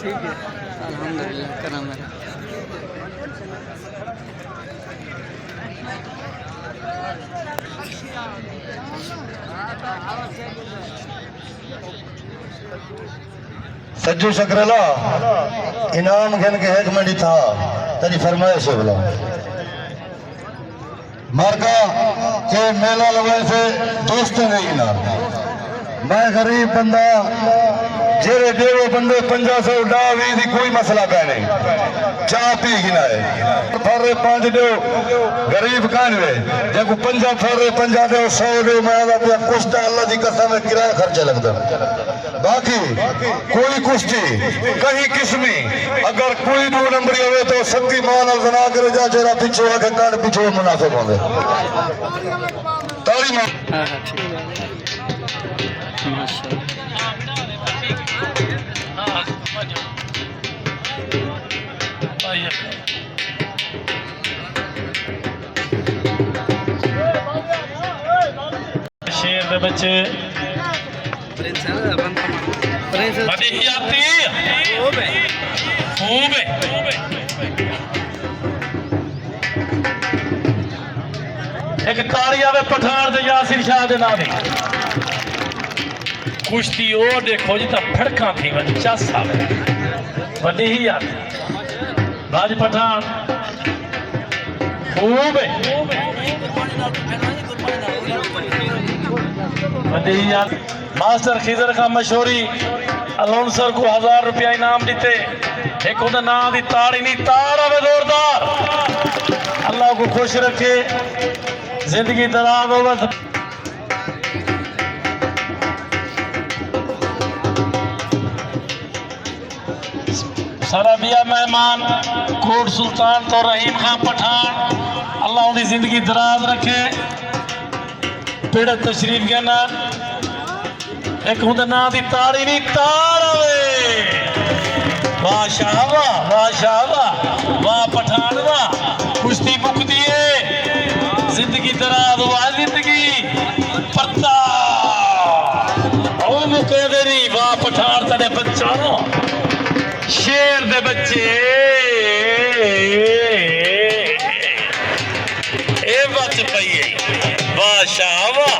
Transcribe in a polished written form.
ठीक है अल्हम्दुलिल्लाह करम है। सज्जू शकरेला इनाम घन के एक मिनट था तेरी फरमाइश है बोला मार्का के मेला लगे से दोस्त नहीं ना मैं गरीब बंदा जेरे देवो बंदे 500 डावी दी कोई मसला पै नहीं चाह पी गिना है फरे 5 दो गरीब कान वे जब 50 फरे 50 दो 100 दो मैं पे कुछ अल्लाह दी कसम है किराया खर्चा लगदा बाकी कोई कुश्ती कहीं किस्मी अगर कोई 2 नंबरी होवे तो सत्ती मान जना करे जा जेरा पीछे आके कान पीछे मुनाफे होंदे ताली मां हां हां ठीक है माशाल्लाह शेर दे बच्चे प्रिंस है प्रिंस बड़ी ही आती खूब है एक ताड़ी आवे पठान ते यासिर शाह दे नाम दी कुश्ती ओ देखो जी ता फड़का थी बच्चा सावे बड़ी ही आती बाज पठान खूब है मास्टर खिजर का मशहूरी अलाउंसर को 1000 रुपया इनाम दीते एक उधर ना दी ताड़ी नहीं ताड़ आवे जोरदार अल्लाह को खुश रखे जिंदगी दराज हो बस सारा बिया मेहमान कोट सुल्तान तो रहीम खां पठान अल्लाह उनकी जिंदगी दराज रखे पेड़ तशरीफ के ना एक उधर ना दी ताड़ी नहीं ताड़ आवे वाह शाह वाह पठान वाह कुश्ती मुकती है जिंदगी दराज हुआ जिंदगी पत्ता ओ मुके दे नहीं वाह पठान तेरे बच्चा शेर दे बच्चे ए बच पई वाह शाह वाह